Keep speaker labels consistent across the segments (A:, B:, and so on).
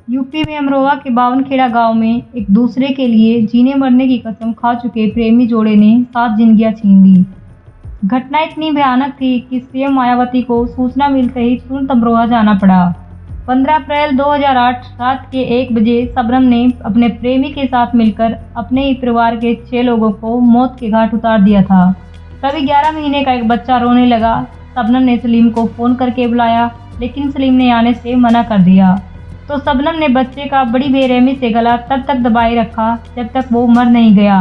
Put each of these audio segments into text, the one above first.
A: UP में अमरोहा के बावनखेड़ा गांव में एक दूसरे के लिए जीने मरने की कसम खा चुके प्रेमी जोड़े ने 7 जिंदगियां छीन ली। घटना इतनी भयानक थी कि सीएम मायावती को सूचना मिलते ही तुरंत अमरोहा जाना पड़ा। 15 अप्रैल 2008 रात के 1 बजे शबनम ने अपने प्रेमी के साथ मिलकर अपने ही परिवार के 6 लोगों को मौत के घाट उतार दिया था। तभी 11 महीने का एक बच्चा रोने लगा। शबनम ने सलीम को फ़ोन करके बुलाया, लेकिन सलीम ने आने से मना कर दिया। तो शबनम ने बच्चे का बड़ी बेरहमी से गला तब तक दबाए रखा जब तक वो मर नहीं गया।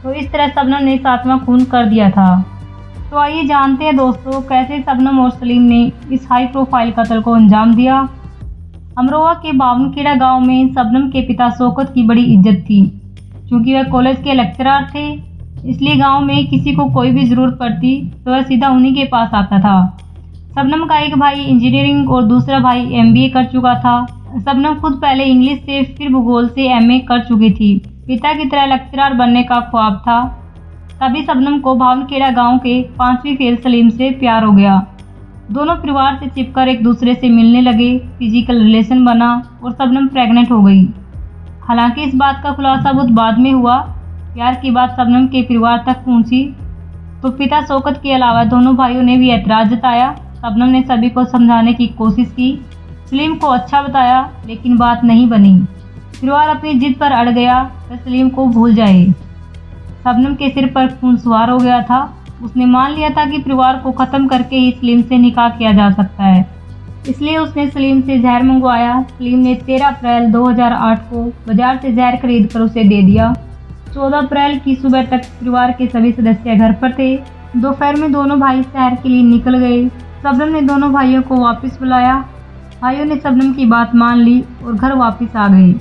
A: तो इस तरह शबनम ने 7वां खून कर दिया था। तो आइए जानते हैं दोस्तों, कैसे शबनम और सलीम ने इस हाई प्रोफाइल कत्ल को अंजाम दिया। अमरोहा के बावनखेड़ा गांव में शबनम के पिता शौकत की बड़ी इज्जत थी। क्योंकि वह कॉलेज के लेक्चरर थे, इसलिए गांव में किसी को कोई भी ज़रूरत पड़ती तो वह सीधा उन्हीं के पास आता था। शबनम का एक भाई इंजीनियरिंग और दूसरा भाई एमबीए कर चुका था। शबनम खुद पहले इंग्लिश से फिर भूगोल से एमए कर चुकी थी। पिता की तरह लेक्चरर बनने का ख्वाब था। तभी शबनम को बावनखेड़ा गांव के 5वीं फेल सलीम से प्यार हो गया। दोनों परिवार से चिपकर एक दूसरे से मिलने लगे, फिजिकल रिलेशन बना और शबनम प्रेग्नेंट हो गई। हालांकि इस बात का खुलासा बहुत बाद में हुआ। प्यार की बात शबनम के परिवार तक पहुंची तो पिता शौकत के अलावा दोनों भाइयों ने भी ऐतराज़ जताया। शबनम ने सभी को समझाने की कोशिश की, सलीम को अच्छा बताया, लेकिन बात नहीं बनी। परिवार अपनी जिद पर अड़ गया कि सलीम को भूल जाए। शबनम के सिर पर खून सवार हो गया था। उसने मान लिया था कि परिवार को ख़त्म करके ही सलीम से निकाह किया जा सकता है, इसलिए उसने सलीम से जहर मंगवाया। सलीम ने 13 अप्रैल 2008 को बाजार से जहर खरीद कर उसे दे दिया। 14 अप्रैल की सुबह तक परिवार के सभी सदस्य घर पर थे। दोपहर में दोनों भाई शहर के लिए निकल गए। शबनम ने दोनों भाइयों को वापस बुलाया। भाइयों ने शबनम की बात मान ली और घर वापस आ गए।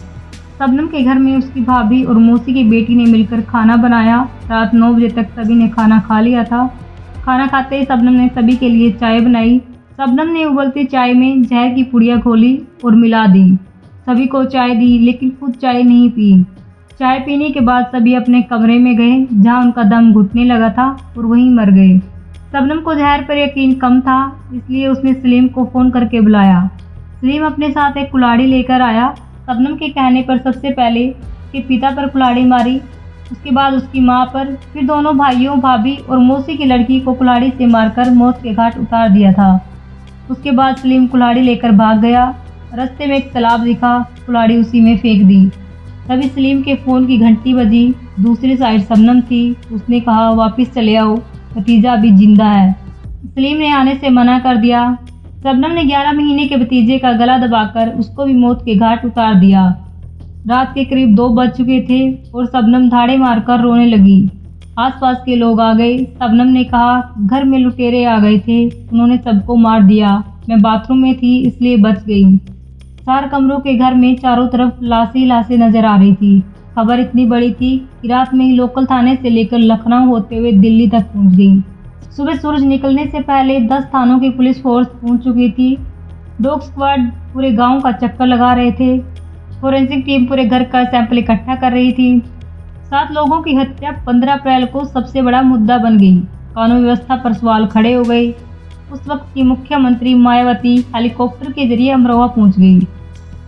A: शबनम के घर में उसकी भाभी और मौसी की बेटी ने मिलकर खाना बनाया। रात 9 बजे तक सभी ने खाना खा लिया था। खाना खाते ही शबनम ने सभी के लिए चाय बनाई। शबनम ने उबलती चाय में जहर की पुड़िया घोली और मिला दी। सभी को चाय दी, लेकिन खुद चाय नहीं पी। चाय पीने के बाद सभी अपने कमरे में गए, जहां उनका दम घुटने लगा था और वहीं मर गए। शबनम को जहर पर यकीन कम था, इसलिए उसने सलीम को फ़ोन करके बुलाया। सलीम अपने साथ एक कुल्हाड़ी लेकर आया। शबनम के कहने पर सबसे पहले उसके पिता पर कुल्हाड़ी मारी, उसके बाद उसकी मां पर, फिर दोनों भाइयों, भाभी और मौसी की लड़की को कुल्हाड़ी से मारकर मौत के घाट उतार दिया था। उसके बाद सलीम कुल्हाड़ी लेकर भाग गया। रास्ते में एक तालाब दिखा, कुल्हाड़ी उसी में फेंक दी। तभी सलीम के फ़ोन की घंटी बजी। दूसरी साइड शबनम थी। उसने कहा, वापस चले आओ, भतीजा अभी जिंदा है। सलीम ने आने से मना कर दिया। शबनम ने 11 महीने के भतीजे का गला दबाकर उसको भी मौत के घाट उतार दिया। रात के करीब 2 बज चुके थे और शबनम धाड़े मारकर रोने लगी। आसपास के लोग आ गए। शबनम ने कहा, घर में लुटेरे आ गए थे, उन्होंने सबको मार दिया। मैं बाथरूम में थी इसलिए बच गई। 4 कमरों के घर में चारों तरफ लाशें लाशें नजर आ रही थी। खबर इतनी बड़ी थी कि रात में ही लोकल थाने से लेकर लखनऊ होते हुए दिल्ली तक पहुंच गई। सुबह सूरज निकलने से पहले 10 थानों की पुलिस फोर्स पहुंच चुकी थी। डॉग स्क्वाड पूरे गांव का चक्कर लगा रहे थे। फोरेंसिक टीम पूरे घर का सैंपल इकट्ठा कर रही थी। 7 लोगों की हत्या 15 अप्रैल को सबसे बड़ा मुद्दा बन गई। कानून व्यवस्था पर सवाल खड़े हो गए। उस वक्त की मुख्यमंत्री मायावती हेलीकॉप्टर के जरिए अमरोहा पहुंच गई।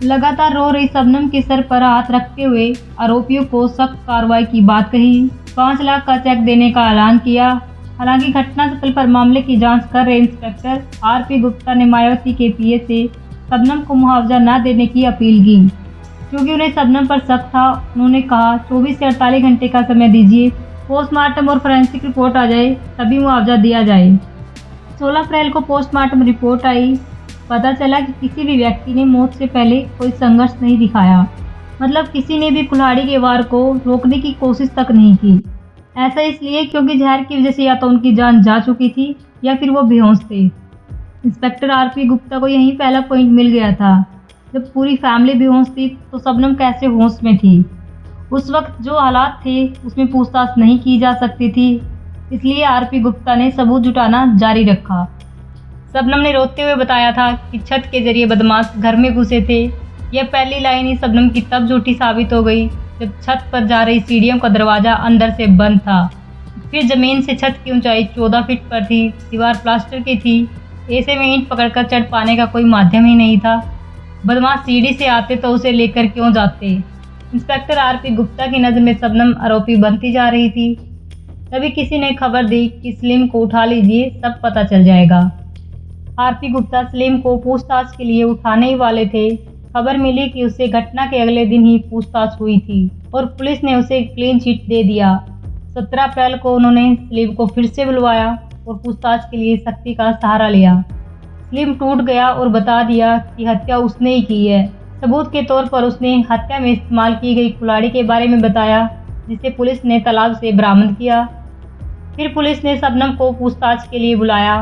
A: लगातार रो रही शबनम के सर पर हाथ रखते हुए आरोपियों को सख्त कार्रवाई की बात कही। 5 लाख का चेक देने का ऐलान किया। हालांकि घटनास्थल पर मामले की जांच कर रहे इंस्पेक्टर आरपी गुप्ता ने मायावती के पीए से शबनम को मुआवजा न देने की अपील की। क्योंकि उन्हें शबनम पर शक था, उन्होंने कहा 24 से 48 घंटे का समय दीजिए, पोस्टमार्टम और फोरेंसिक रिपोर्ट आ जाए तभी मुआवजा दिया जाए। 16 अप्रैल को पोस्टमार्टम रिपोर्ट आई। पता चला कि किसी भी व्यक्ति ने मौत से पहले कोई संघर्ष नहीं दिखाया। मतलब किसी ने भी कुल्हाड़ी के वार को रोकने की कोशिश तक नहीं की। ऐसा इसलिए क्योंकि जहर की वजह से या तो उनकी जान जा चुकी थी या फिर वो बेहोश थे। इंस्पेक्टर आरपी गुप्ता को यही पहला पॉइंट मिल गया था। जब पूरी फैमिली बेहोश थी तो शबनम कैसे होश में थी। उस वक्त जो हालात थे उसमें पूछताछ नहीं की जा सकती थी, इसलिए आरपी गुप्ता ने सबूत जुटाना जारी रखा। शबनम ने रोते हुए बताया था कि छत के जरिए बदमाश घर में घुसे थे। यह पहली लाइन ही शबनम की तब झूठी साबित हो गई जब छत पर जा रही सीढ़ियों का दरवाज़ा अंदर से बंद था। फिर ज़मीन से छत की ऊंचाई 14 फीट पर थी। दीवार प्लास्टर की थी। ऐसे में ईंट पकड़कर चढ़ पाने का कोई माध्यम ही नहीं था। बदमाश सीढ़ी से आते तो उसे लेकर क्यों जाते। इंस्पेक्टर आरपी गुप्ता की नज़र में शबनम आरोपी बनती जा रही थी। तभी किसी ने खबर दी कि सलीम को उठा लीजिए, सब पता चल जाएगा। आरपी गुप्ता सलीम को पूछताछ के लिए उठाने ही वाले थे। खबर मिली कि उससे घटना के अगले दिन ही पूछताछ हुई थी और पुलिस ने उसे क्लीन चिट दे दिया। 17 अप्रैल को उन्होंने सलीम को फिर से बुलवाया और पूछताछ के लिए सख्ती का सहारा लिया। सलीम टूट गया और बता दिया कि हत्या उसने ही की है। सबूत के तौर पर उसने हत्या में इस्तेमाल की गई कुल्हाड़ी के बारे में बताया, जिसे पुलिस ने तालाब से बरामद किया। फिर पुलिस ने शबनम को पूछताछ के लिए बुलाया।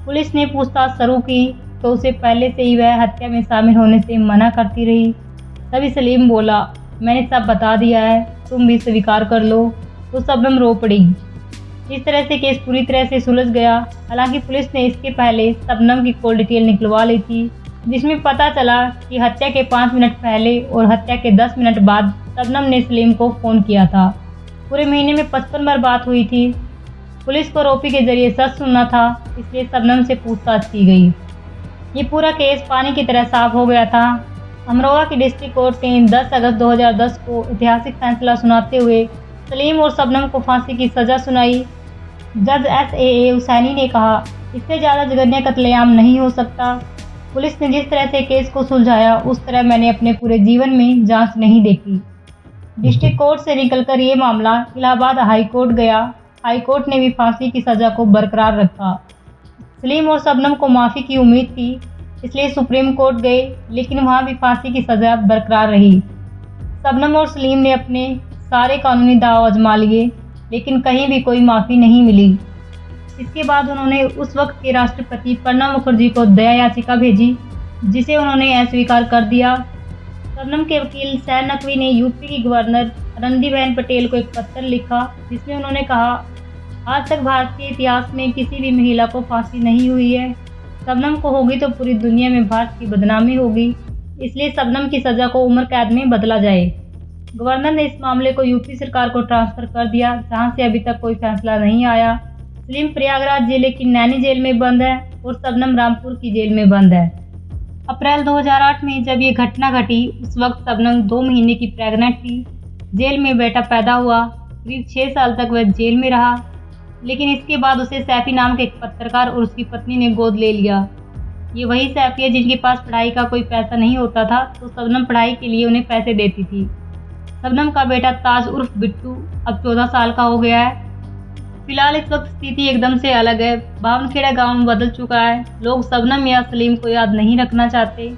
A: पुलिस ने पूछताछ शुरू की तो उसे पहले से ही वह हत्या में शामिल होने से मना करती रही। तभी सलीम बोला, मैंने सब बता दिया है, तुम भी स्वीकार कर लो। तो शबनम रो पड़ी। इस तरह से केस पूरी तरह से सुलझ गया। हालांकि पुलिस ने इसके पहले शबनम की कॉल डिटेल निकलवा ली थी, जिसमें पता चला कि हत्या के 5 मिनट पहले और हत्या के 10 मिनट बाद शबनम ने सलीम को फ़ोन किया था। पूरे महीने में 55 बार बात हुई थी। पुलिस को आरोपी के जरिए सच सुनना था, इसलिए शबनम से पूछताछ की गई। ये पूरा केस पानी की तरह साफ हो गया था। अमरोहा की डिस्ट्रिक्ट कोर्ट ने 10 अगस्त 2010 को ऐतिहासिक फैसला सुनाते हुए सलीम और शबनम को फांसी की सज़ा सुनाई। जज SAA हुसैनी ने कहा, इससे ज़्यादा जघन्य कत्लेआम नहीं हो सकता। पुलिस ने जिस तरह से केस को सुलझाया, उस तरह मैंने अपने पूरे जीवन में जांच नहीं देखी। डिस्ट्रिक्ट कोर्ट से निकलकर ये मामला इलाहाबाद हाई कोर्ट गया। हाई कोर्ट ने भी फांसी की सज़ा को बरकरार रखा। सलीम और शबनम को माफ़ी की उम्मीद थी, इसलिए सुप्रीम कोर्ट गए, लेकिन वहाँ भी फांसी की सज़ा बरकरार रही। शबनम और सलीम ने अपने सारे कानूनी दाव आजमा लिए, लेकिन कहीं भी कोई माफ़ी नहीं मिली। इसके बाद उन्होंने उस वक्त के राष्ट्रपति प्रणब मुखर्जी को दया याचिका भेजी, जिसे उन्होंने अस्वीकार कर दिया। शबनम के वकील सैन नकवी ने यूपी की गवर्नर आनंदीबेन पटेल को एक पत्र लिखा, जिसमें उन्होंने कहा, आज तक भारतीय इतिहास में किसी भी महिला को फांसी नहीं हुई है। शबनम को होगी तो पूरी दुनिया में भारत की बदनामी होगी, इसलिए शबनम की सज़ा को उम्र कैद में बदला जाए। गवर्नर ने इस मामले को यूपी सरकार को ट्रांसफ़र कर दिया, जहां से अभी तक कोई फैसला नहीं आया। सलीम प्रयागराज जिले की नैनी जेल में बंद है और शबनम रामपुर की जेल में बंद है। अप्रैल 2008 में जब ये घटना घटी, उस वक्त शबनम 2 महीने की प्रेग्नेंट थी। जेल में बेटा पैदा हुआ। करीब 6 साल तक वह जेल में रहा, लेकिन इसके बाद उसे सैफी नाम के एक पत्रकार और उसकी पत्नी ने गोद ले लिया। ये वही सैफी है जिनके पास पढ़ाई का कोई पैसा नहीं होता था, तो शबनम पढ़ाई के लिए उन्हें पैसे देती थी। शबनम का बेटा ताज उर्फ बिट्टू अब 14 साल का हो गया है। फिलहाल इस वक्त स्थिति एकदम से अलग है। बावनखेड़ा गांव में बदल चुका है। लोग शबनम या सलीम को याद नहीं रखना चाहते।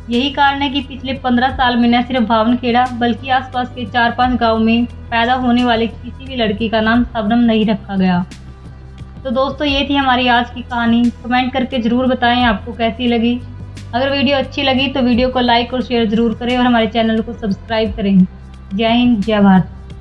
A: यही कारण है कि पिछले 15 साल में न सिर्फ बावनखेड़ा बल्कि आसपास के 4-5 गाँव में पैदा होने वाले किसी भी लड़की का नाम शबनम नहीं रखा गया। तो दोस्तों, ये थी हमारी आज की कहानी। कमेंट करके ज़रूर बताएं आपको कैसी लगी। अगर वीडियो अच्छी लगी तो वीडियो को लाइक और शेयर ज़रूर करें और हमारे चैनल को सब्सक्राइब करें। जय हिंद, जय भारत।